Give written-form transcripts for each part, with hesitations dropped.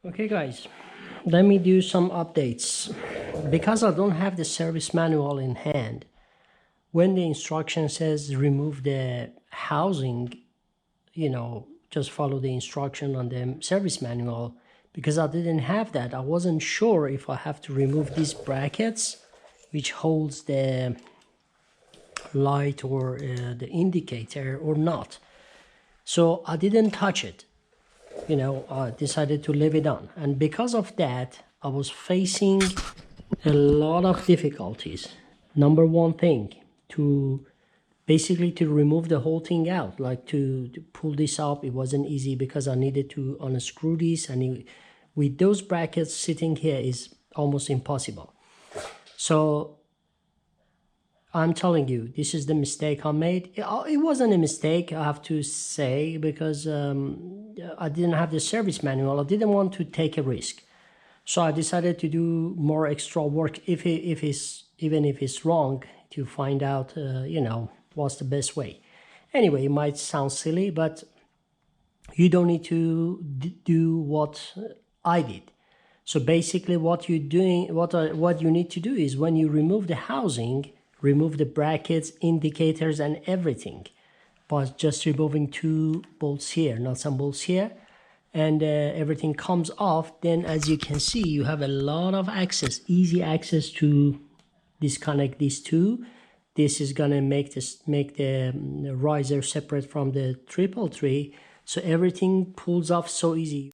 Okay guys, let me do some updates. Because I don't have the service manual in hand, when the instruction says remove the housing, just follow the instruction on the service manual. Because I didn't have that, I wasn't sure if I have to remove these brackets which holds the light or the indicator or not. So I didn't touch it. I decided to leave it on, and because of that I was facing a lot of difficulties. Number one thing, to remove the whole thing out, like to pull this up, it wasn't easy because I needed to unscrew this, and with those brackets sitting here is almost impossible. So I'm telling you, this is the mistake I made. It wasn't a mistake, I have to say, because I didn't have the service manual. I didn't want to take a risk. So I decided to do more extra work, even if it's wrong, to find out, what's the best way. Anyway, it might sound silly, but you don't need to do what I did. So basically what you need to do is, when you remove the housing, remove the brackets, indicators, and everything, but just removing 2 bolts here, not some bolts here, and everything comes off. Then as you can see, you have a lot of access, easy access to disconnect these two. This is gonna make the riser separate from the 333, so everything pulls off so easy.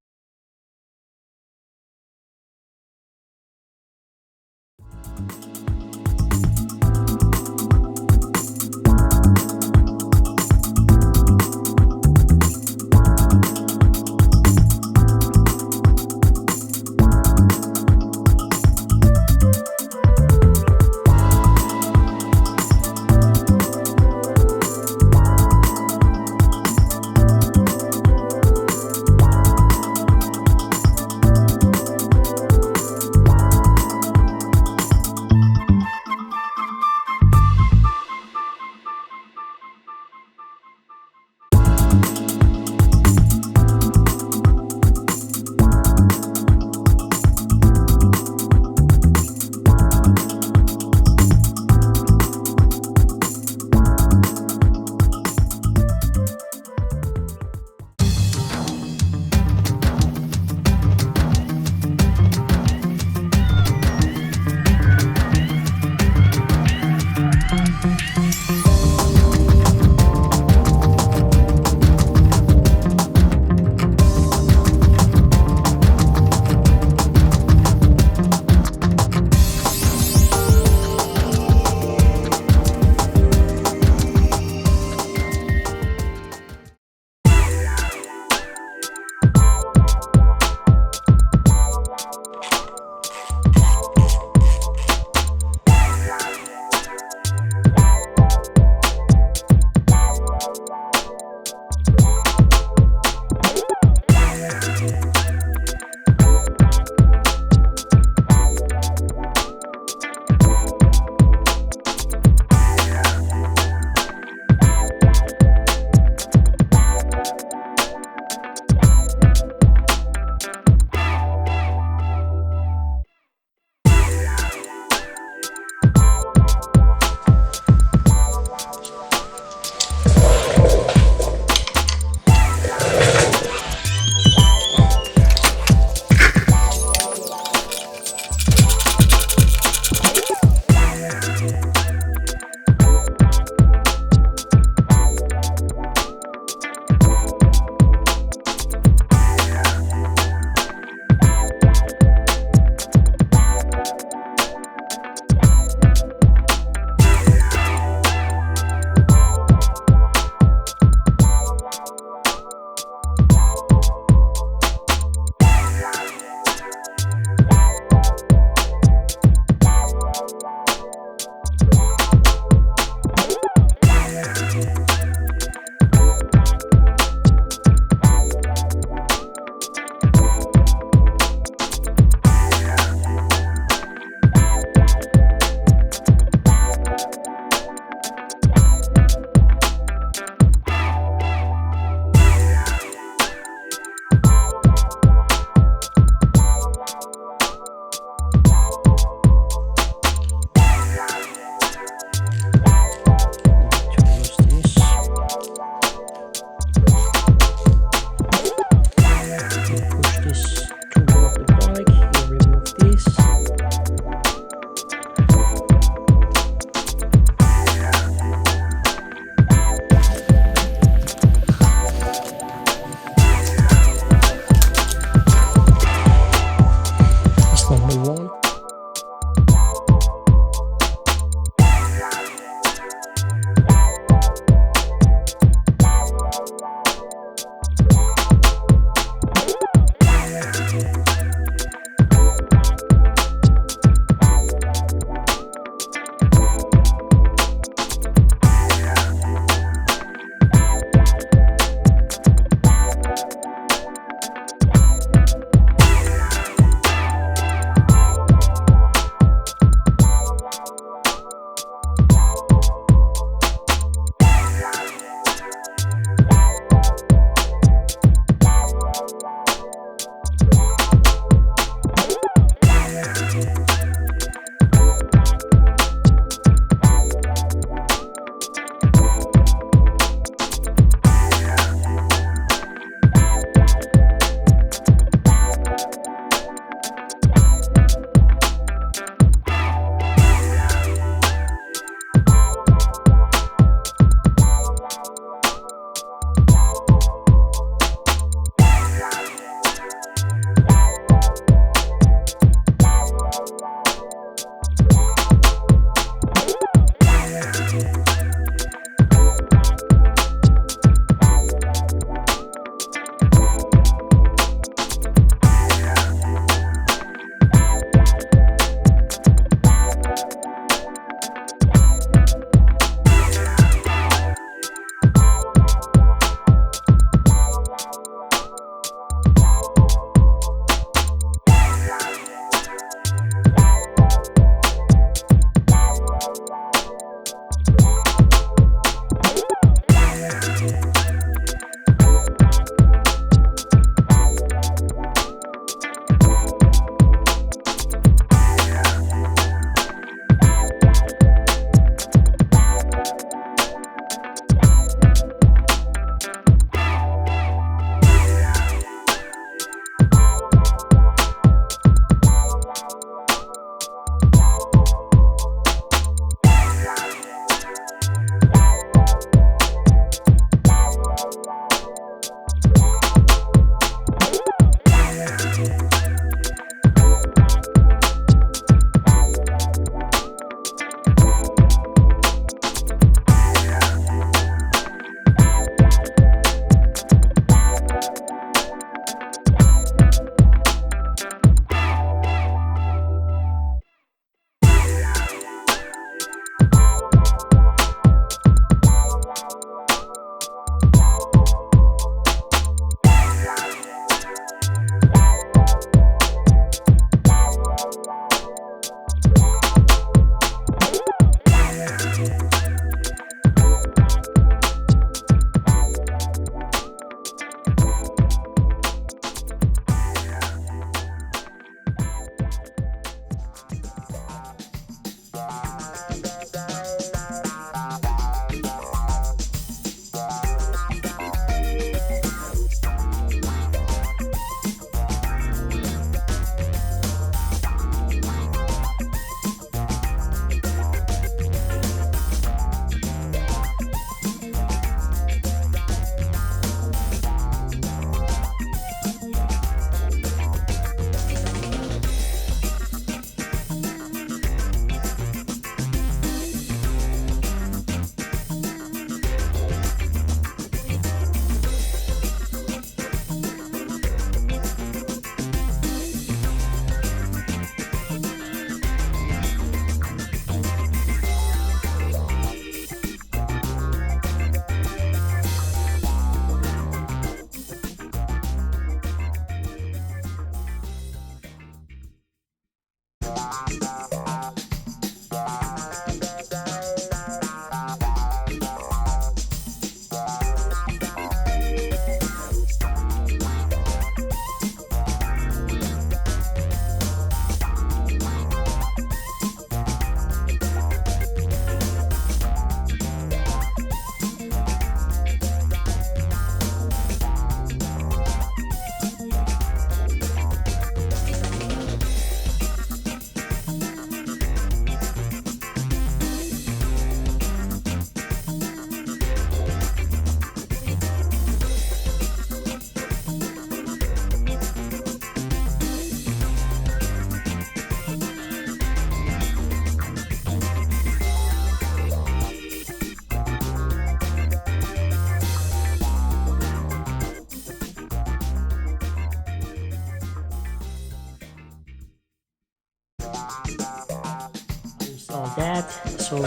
that. So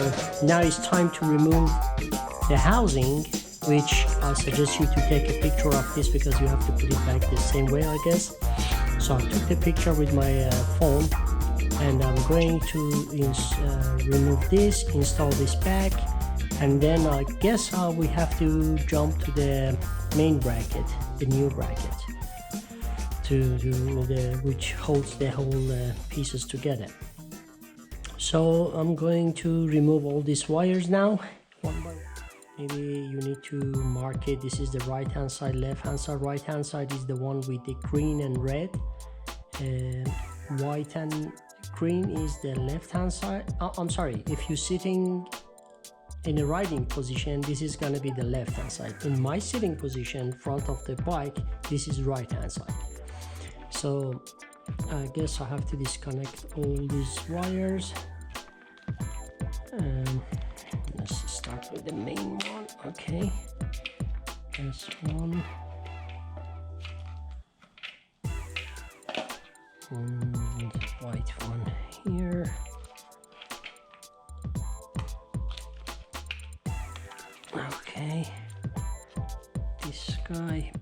now it's time to remove the housing, which I suggest you to take a picture of this because you have to put it back the same way, I guess. So I took the picture with my phone, and I'm going to remove this, install this back, and then I guess we have to jump to the main bracket, the new bracket, which holds the whole pieces together. So I'm going to remove all these wires now, one by one. Maybe you need to mark it. This is the right hand side, left hand side. Right hand side is the one with the green and red. White and green is the left hand side. I'm sorry, if you're sitting in a riding position, this is going to be the left hand side. In my sitting position, front of the bike, this is right hand side. So I guess I have to disconnect all these wires. Let's start with the main one. Okay, this one, and white one here. Okay, this guy